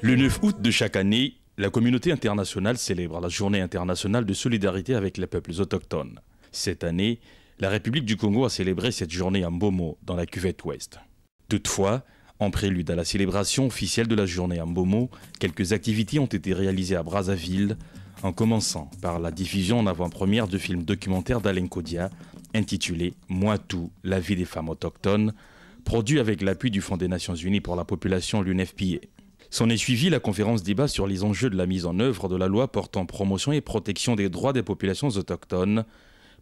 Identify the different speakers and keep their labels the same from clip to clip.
Speaker 1: Le 9 août de chaque année, la communauté internationale célèbre la Journée internationale de solidarité avec les peuples autochtones. Cette année, la République du Congo a célébré cette journée à Mbomo, dans la cuvette ouest. Toutefois, en prélude à la célébration officielle de la journée à Mbomo, quelques activités ont été réalisées à Brazzaville, en commençant par la diffusion en avant-première du film documentaire d'Alain Kodia, intitulé « Moi tout, la vie des femmes autochtones », produit avec l'appui du Fonds des Nations Unies pour la population, l'UNFPA. S'en est suivi la conférence débat sur les enjeux de la mise en œuvre de la loi portant promotion et protection des droits des populations autochtones,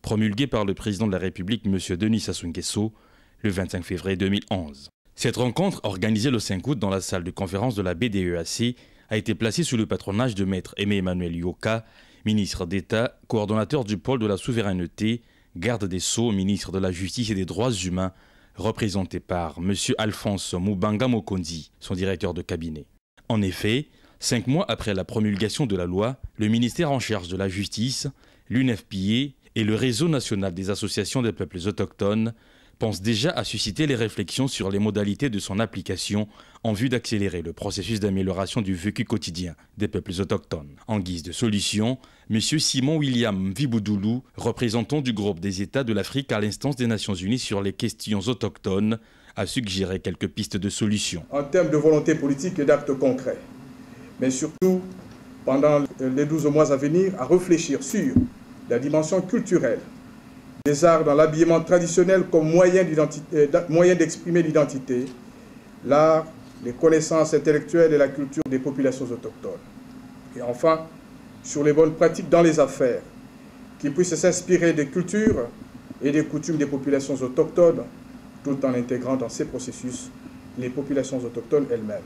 Speaker 1: promulguée par le président de la République, M. Denis Sassou Nguesso, le 25 février 2011. Cette rencontre, organisée le 5 août dans la salle de conférence de la BDEAC, a été placée sous le patronage de Maître Aimé Emmanuel Yoka, ministre d'État, coordonnateur du pôle de la souveraineté, garde des Sceaux, ministre de la Justice et des Droits humains, représenté par M. Alphonse Mubanga Mokondi, son directeur de cabinet. En effet, 5 mois après la promulgation de la loi, le ministère en charge de la Justice, l'UNFPA et le Réseau national des associations des peuples autochtones pensent déjà à susciter les réflexions sur les modalités de son application en vue d'accélérer le processus d'amélioration du vécu quotidien des peuples autochtones. En guise de solution, M. Simon William Viboudoulou, représentant du groupe des États de l'Afrique à l'instance des Nations Unies sur les questions autochtones, a suggéré quelques pistes de solutions.
Speaker 2: En termes de volonté politique et d'actes concrets, mais surtout, pendant les 12 mois à venir, à réfléchir sur la dimension culturelle des arts dans l'habillement traditionnel comme moyen d'exprimer l'identité, l'art, les connaissances intellectuelles et la culture des populations autochtones. Et enfin, sur les bonnes pratiques dans les affaires, qui puissent s'inspirer des cultures et des coutumes des populations autochtones, tout en intégrant dans ces processus les populations autochtones elles-mêmes.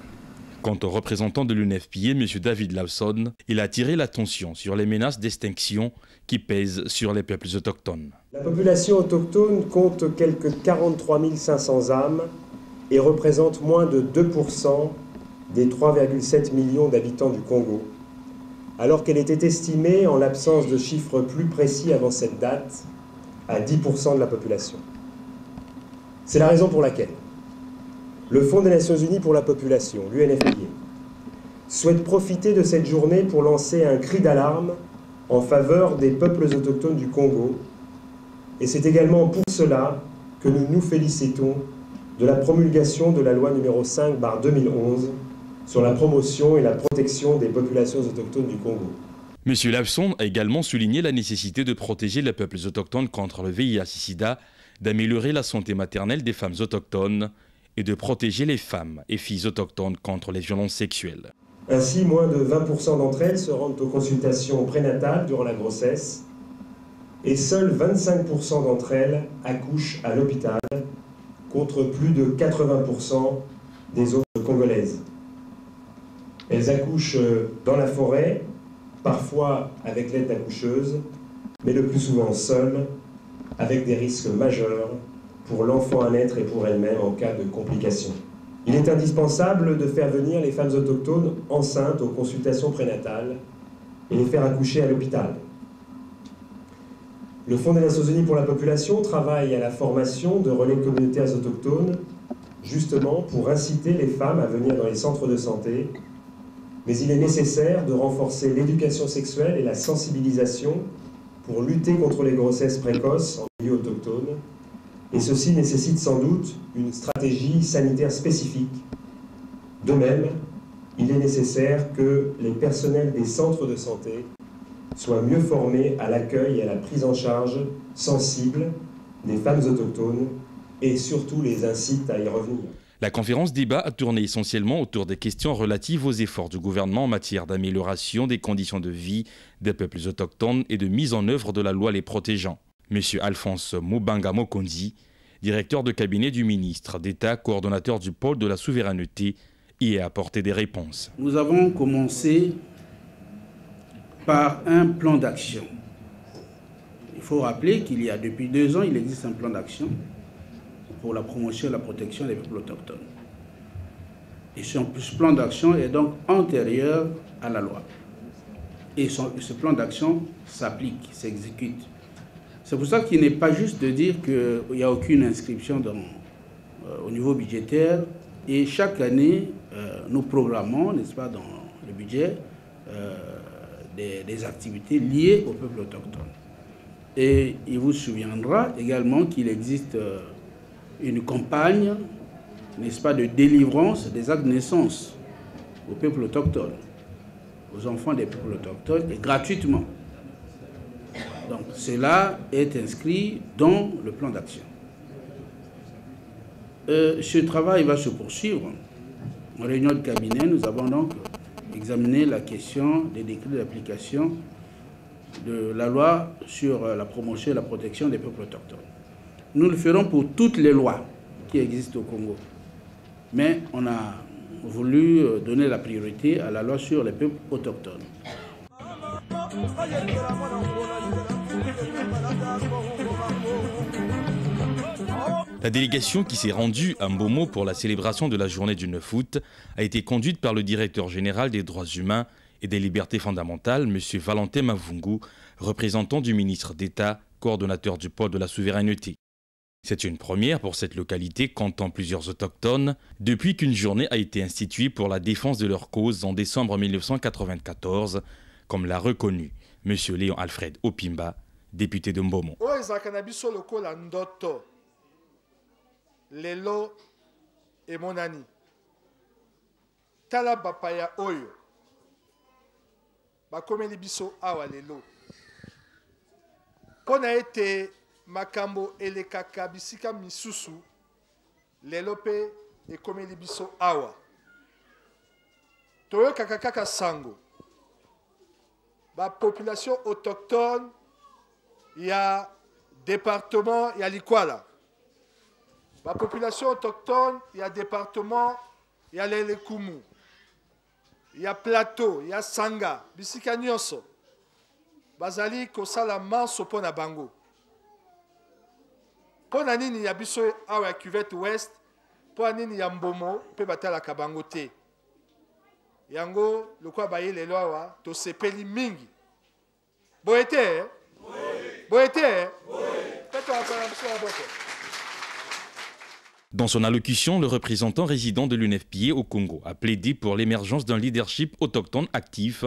Speaker 1: Quant au représentant de l'UNFPA, M. David Lawson, il a attiré l'attention sur les menaces d'extinction qui pèsent sur les peuples autochtones.
Speaker 3: La population autochtone compte quelques 43 500 âmes et représente moins de 2% des 3,7 millions d'habitants du Congo, alors qu'elle était estimée, en l'absence de chiffres plus précis avant cette date, à 10% de la population. C'est la raison pour laquelle le Fonds des Nations Unies pour la population, l'UNFPA, souhaite profiter de cette journée pour lancer un cri d'alarme en faveur des peuples autochtones du Congo. Et c'est également pour cela que nous nous félicitons de la promulgation de la loi numéro 5/2011 sur la promotion et la protection des populations autochtones du Congo.
Speaker 1: M. Lawson a également souligné la nécessité de protéger les peuples autochtones contre le VIH-Sida, d'améliorer la santé maternelle des femmes autochtones et de protéger les femmes et filles autochtones contre les violences sexuelles.
Speaker 3: Ainsi, moins de 20% d'entre elles se rendent aux consultations prénatales durant la grossesse et seuls 25% d'entre elles accouchent à l'hôpital, contre plus de 80% des autres Congolaises. Elles accouchent dans la forêt, parfois avec l'aide d'accoucheuses, mais le plus souvent seules, avec des risques majeurs pour l'enfant à naître et pour elle-même en cas de complications. Il est indispensable de faire venir les femmes autochtones enceintes aux consultations prénatales et les faire accoucher à l'hôpital. Le Fonds des Nations Unies pour la population travaille à la formation de relais communautaires autochtones, justement pour inciter les femmes à venir dans les centres de santé, mais il est nécessaire de renforcer l'éducation sexuelle et la sensibilisation pour lutter contre les grossesses précoces en milieu autochtone. Et ceci nécessite sans doute une stratégie sanitaire spécifique. De même, il est nécessaire que les personnels des centres de santé soient mieux formés à l'accueil et à la prise en charge sensible des femmes autochtones et surtout les incitent à y revenir.
Speaker 1: La conférence débat a tourné essentiellement autour des questions relatives aux efforts du gouvernement en matière d'amélioration des conditions de vie des peuples autochtones et de mise en œuvre de la loi les protégeant. M. Alphonse Mubanga Mokondi, directeur de cabinet du ministre d'État, coordonnateur du pôle de la souveraineté, y a apporté des réponses.
Speaker 4: Nous avons commencé par un plan d'action. Il faut rappeler qu'il y a depuis 2 ans, il existe un plan d'action pour la promotion et la protection des peuples autochtones. Et ce plan d'action est donc antérieur à la loi. et ce plan d'action s'applique, s'exécute. C'est pour ça qu'il n'est pas juste de dire qu'il n'y a aucune inscription au niveau budgétaire. Et chaque année, nous programmons, n'est-ce pas, dans le budget, des activités liées au peuple autochtone. Et il vous souviendra également qu'il existe une campagne, n'est-ce pas, de délivrance des actes de naissance au peuple autochtone, aux enfants des peuples autochtones, et gratuitement. Donc cela est inscrit dans le plan d'action. Ce travail va se poursuivre. En réunion de cabinet, nous avons donc examiné la question des décrets d'application de la loi sur la promotion et la protection des peuples autochtones. Nous le ferons pour toutes les lois qui existent au Congo. Mais on a voulu donner la priorité à la loi sur les peuples autochtones.
Speaker 1: La délégation qui s'est rendue à Mbomo pour la célébration de la journée du 9 août a été conduite par le directeur général des droits humains et des libertés fondamentales, M. Valentin Mavungu, représentant du ministre d'État, coordonnateur du pôle de la souveraineté. C'est une première pour cette localité comptant plusieurs autochtones depuis qu'une journée a été instituée pour la défense de leur cause en décembre 1994, comme l'a reconnu M. Léon Alfred Opimba, député de Mbomo.
Speaker 5: Lelo et monani tala bapaya oyo bakomeli biso awa lelo pona ete makambo elekaka bisika misusu lelo pe ekomeli biso awa toyokaka kaka sango population autochtone ya département ya Likwala. La population autochtone, il y a département, il y a l'Elekumu, il y a Plateau, il y a Sanga, Bisika Nyonso, Bazali Kosala Manso Pona Bango. Pona nini ya biso awa cuvette ouest, pona nini ya Mbomo, pe batala kabango te. Yango, le kwa baye le loa, to sepeli mingi. Boete, Boete, Faites-toi encore un peu à bote.
Speaker 1: Dans son allocution, le représentant résident de l'UNFPA au Congo a plaidé pour l'émergence d'un leadership autochtone actif,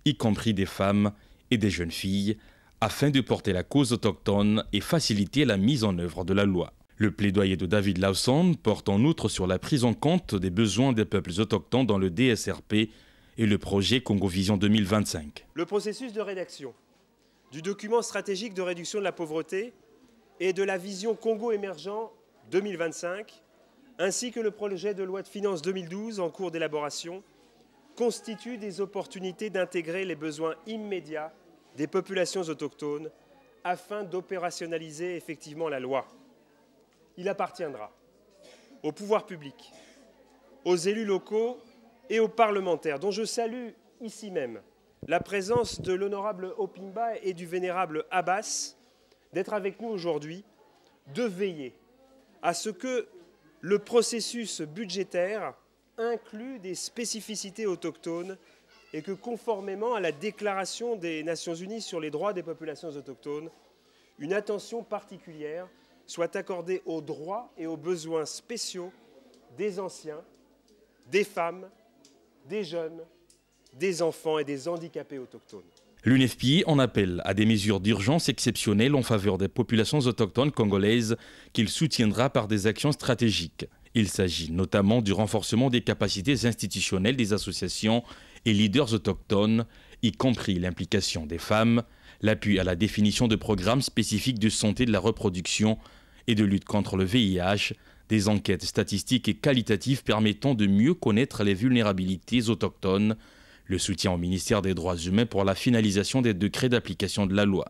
Speaker 1: y compris des femmes et des jeunes filles, afin de porter la cause autochtone et faciliter la mise en œuvre de la loi. Le plaidoyer de David Lawson porte en outre sur la prise en compte des besoins des peuples autochtones dans le DSRP et le projet Congo Vision 2025.
Speaker 3: Le processus de rédaction du document stratégique de réduction de la pauvreté et de la vision Congo émergent 2025, ainsi que le projet de loi de finances 2012 en cours d'élaboration, constituent des opportunités d'intégrer les besoins immédiats des populations autochtones afin d'opérationnaliser effectivement la loi. Il appartiendra au pouvoir public, aux élus locaux et aux parlementaires, dont je salue ici même la présence de l'honorable Opimba et du vénérable Abbas, d'être avec nous aujourd'hui, de veiller à ce que le processus budgétaire inclut des spécificités autochtones et que, conformément à la Déclaration des Nations Unies sur les droits des populations autochtones, une attention particulière soit accordée aux droits et aux besoins spéciaux des anciens, des femmes, des jeunes, des enfants et des handicapés autochtones.
Speaker 1: L'UNFPA en appelle à des mesures d'urgence exceptionnelles en faveur des populations autochtones congolaises qu'il soutiendra par des actions stratégiques. Il s'agit notamment du renforcement des capacités institutionnelles des associations et leaders autochtones, y compris l'implication des femmes, l'appui à la définition de programmes spécifiques de santé de la reproduction et de lutte contre le VIH, des enquêtes statistiques et qualitatives permettant de mieux connaître les vulnérabilités autochtones, le soutien au ministère des Droits humains pour la finalisation des décrets d'application de la loi.